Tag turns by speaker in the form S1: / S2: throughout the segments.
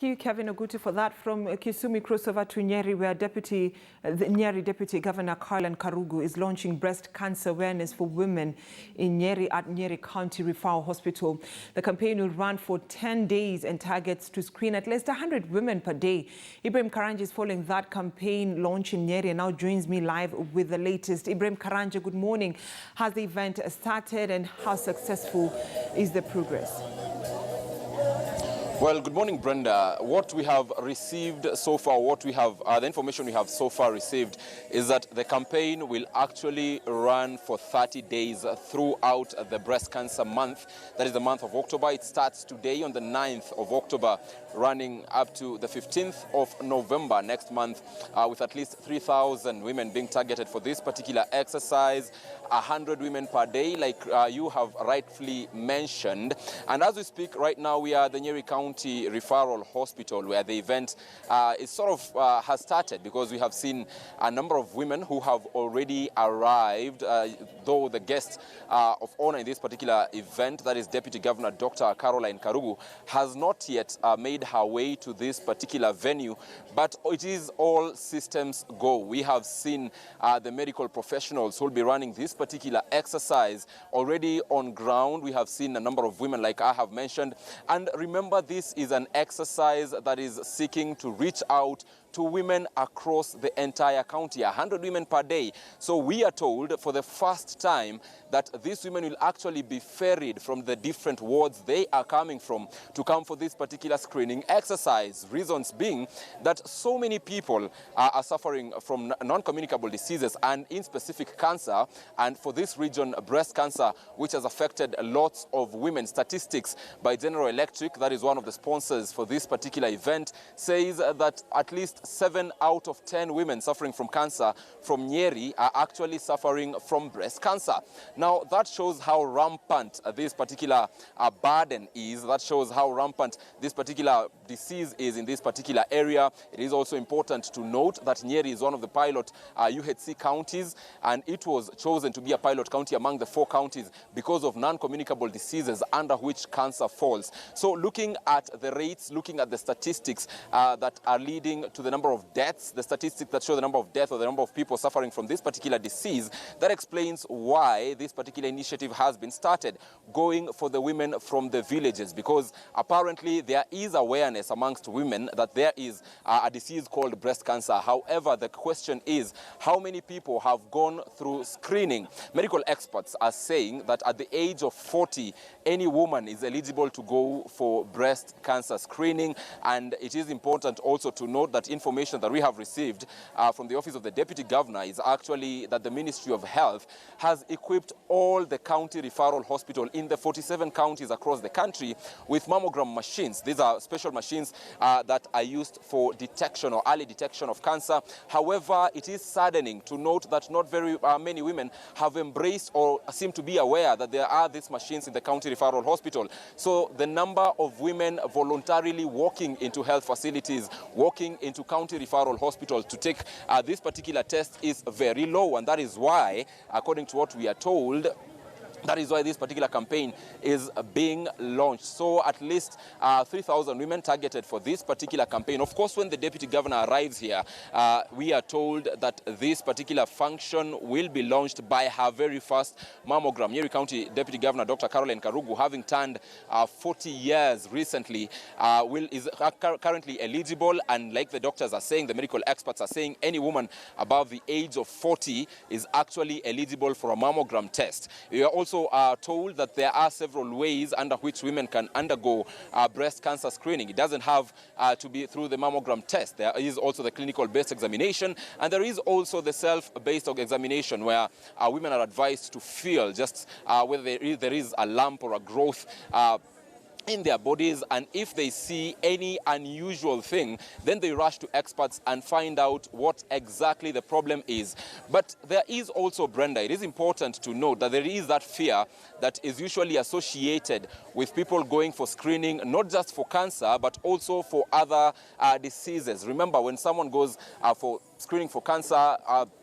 S1: Thank you, Kevin Ogutu, for that. From Kisumu, crossover to Nyeri, where the Nyeri Deputy Governor Caroline Karugu is launching breast cancer awareness for women in Nyeri at Nyeri County Referral Hospital. The campaign will run for 10 days and targets to screen at least 100 women per day. Ibrahim Karanja is following that campaign launch in Nyeri and now joins me live with the latest. Ibrahim Karanja, good morning. Has the event started and how successful is the progress?
S2: Well, good morning, Brenda. What we have received so far, the information we have so far received is that the campaign will actually run for 30 days throughout the breast cancer month. That is the month of October. It starts today on the 9th of October, running up to the 15th of November next month, with at least 3,000 women being targeted for this particular exercise, 100 women per day, like you have rightfully mentioned. And as we speak right now, we are at the Nyeri County Referral Hospital, where the event has started, because we have seen a number of women who have already arrived, though the guest of honor in this particular event, that is Deputy Governor Dr. Caroline Karugu, has not yet made her way to this particular venue, but it is all systems go. We have seen the medical professionals who will be running this particular exercise already on ground. We have seen a number of women, like I have mentioned, and remember, this is an exercise that is seeking to reach out to women across the entire county, 100 women per day. So we are told for the first time that these women will actually be ferried from the different wards they are coming from to come for this particular screening exercise. Reasons being that so many people are suffering from non-communicable diseases, and in specific cancer, and for this region, breast cancer, which has affected lots of women. Statistics by General Electric, that is one of the sponsors for this particular event, says that at least 7 out of 10 women suffering from cancer from Nyeri are actually suffering from breast cancer. Now, that shows how rampant this particular burden is. That shows how rampant this particular disease is in this particular area. It is also important to note that Nyeri is one of the pilot UHC counties, and it was chosen to be a pilot county among the 4 counties because of non-communicable diseases under which cancer falls. So looking at the rates, looking at the statistics that are leading to the number of deaths, the statistics that show the number of deaths or the number of people suffering from this particular disease, that explains why this particular initiative has been started, going for the women from the villages, because apparently there is awareness amongst women that there is a disease called breast cancer. However, the question is, how many people have gone through screening? Medical experts are saying that at the age of 40, any woman is eligible to go for breast cancer screening. And it is important also to note that information that we have received from the Office of the Deputy Governor is actually that the Ministry of Health has equipped all the county referral hospital in the 47 counties across the country with mammogram machines. These are special machines that are used for detection or early detection of cancer. However, it is saddening to note that not very many women have embraced or seem to be aware that there are these machines in the county referral hospital. So the number of women voluntarily walking into health facilities, walking into county referral hospitals to take this particular test is very low, and that is why, according to what we are told, that is why this particular campaign is being launched. So at least 3,000 women targeted for this particular campaign. Of course, when the Deputy Governor arrives here, we are told that this particular function will be launched by her very first mammogram. Nyeri County Deputy Governor Dr. Caroline Karugu, having turned 40 years recently, is currently eligible. And like the doctors are saying, the medical experts are saying, any woman above the age of 40 is actually eligible for a mammogram test. We are also told that there are several ways under which women can undergo breast cancer screening. It doesn't have to be through the mammogram test. There is also the clinical-based examination, and there is also the self-based examination where women are advised to feel just whether there is a lump or a growth in their bodies, and if they see any unusual thing, then they rush to experts and find out what exactly the problem is. But there is also, Brenda, it is important to note that there is that fear that is usually associated with people going for screening, not just for cancer, but also for other diseases. Remember, when someone goes for screening for cancer,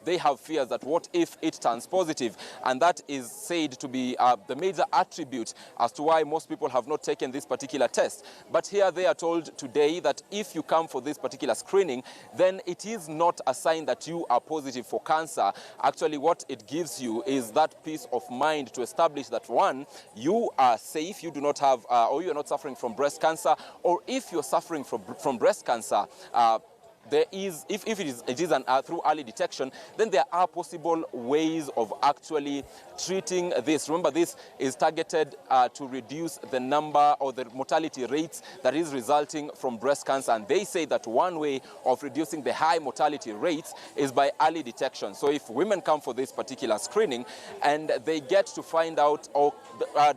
S2: they have fears that what if it turns positive? And that is said to be the major attribute as to why most people have not taken this particular test. But here they are told today that if you come for this particular screening, then it is not a sign that you are positive for cancer. Actually, what it gives you is that peace of mind to establish that, one, you are safe, you do not have, or you are not suffering from breast cancer, or if you're suffering from breast cancer, there is, if it is through early detection, then there are possible ways of actually treating this. Remember, this is targeted to reduce the number or the mortality rates that is resulting from breast cancer. And they say that one way of reducing the high mortality rates is by early detection. So if women come for this particular screening and they get to find out, or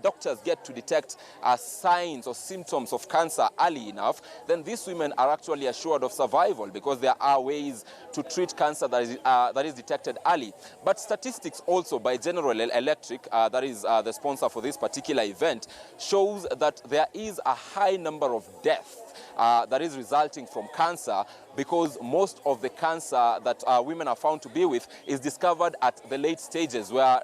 S2: doctors get to detect signs or symptoms of cancer early enough, then these women are actually assured of survival, because there are ways to treat cancer that is detected early. But statistics also by General Electric, that is the sponsor for this particular event, shows that there is a high number of deaths that is resulting from cancer, because most of the cancer that women are found to be with is discovered at the late stages, where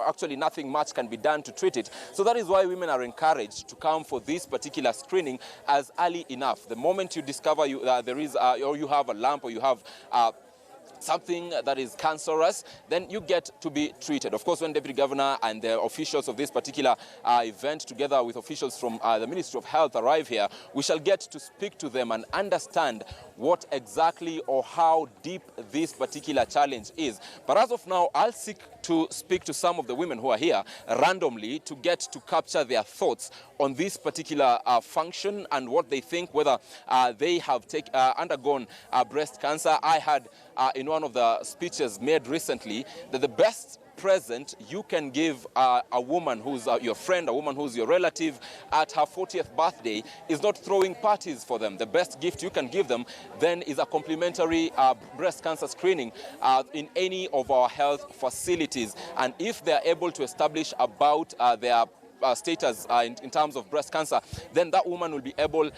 S2: actually nothing much can be done to treat it. So that is why women are encouraged to come for this particular screening as early enough. The moment you discover there is, or you have a lump, or you have something that is cancerous, then you get to be treated. Of course, when Deputy Governor and the officials of this particular event, together with officials from the Ministry of Health, arrive here, we shall get to speak to them and understand what exactly or how deep this particular challenge is. But as of now, I'll seek to speak to some of the women who are here randomly to get to capture their thoughts on this particular function and what they think, whether they have undergone breast cancer. I had in one of the speeches made recently that the best present you can give a woman who's your friend, a woman who's your relative at her 40th birthday is not throwing parties for them. The best gift you can give them then is a complimentary breast cancer screening in any of our health facilities. And if they're able to establish about their status in terms of breast cancer, then that woman will be able,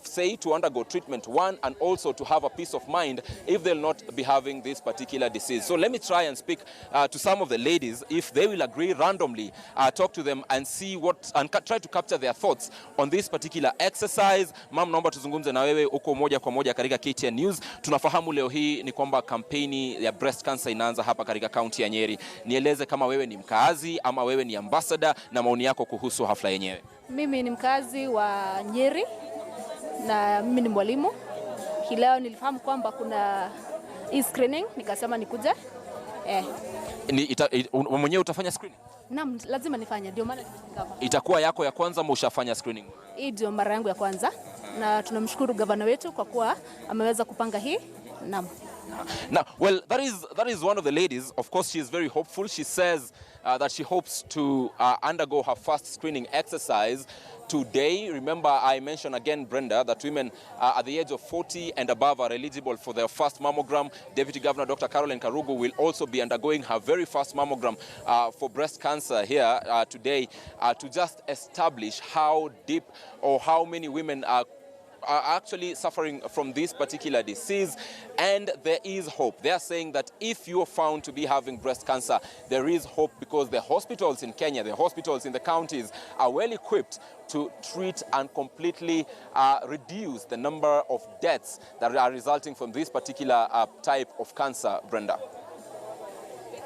S2: say, to undergo treatment, one, and also to have a peace of mind if they'll not be having this particular disease. So let me try and speak to some of the ladies, if they will agree randomly, talk to them and see what, and try to capture their thoughts on this particular exercise. Ma'am, naomba tuzungumze na wewe uko moja kwa moja katika KTN News. Tunafahamu leo hii ni kwamba kampeni ya breast cancer inaanza hapa katika kaunti ya Nyeri. Nieleze kama wewe ni mkaazi ama wewe ni ambassador, na maoni yako kuhusu hafla yenyewe.
S3: Mimi ni mkazi wa Nyeri na mimi ni mwalimu. Leo nilifahamu kwamba kuna screening, nikasema nikuje.
S2: Mwenyewe utafanya screening?
S3: Naam, lazima nifanye, ndio maana nimefika hapa.
S2: Itakuwa yako ya kwanza ama ushafanya screening?
S3: Hii ndio mara yangu ya kwanza, na tunamshukuru gavana wetu kwa kuwa ameweza kupanga hii. Naam.
S2: Now, well, that is one of the ladies. Of course, she is very hopeful. She says that she hopes to undergo her first screening exercise today. Remember, I mentioned again, Brenda, that women at the age of 40 and above are eligible for their first mammogram. Deputy Governor Dr. Caroline Karugu will also be undergoing her very first mammogram for breast cancer here today to just establish how deep or how many women are actually suffering from this particular disease, and there is hope. They are saying that if you are found to be having breast cancer, there is hope, because the hospitals in Kenya, the hospitals in the counties are well equipped to treat and completely reduce the number of deaths that are resulting from this particular type of cancer, Brenda.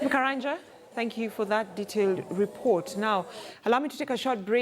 S1: Karanja, thank you for that detailed report. Now, allow me to take a short break.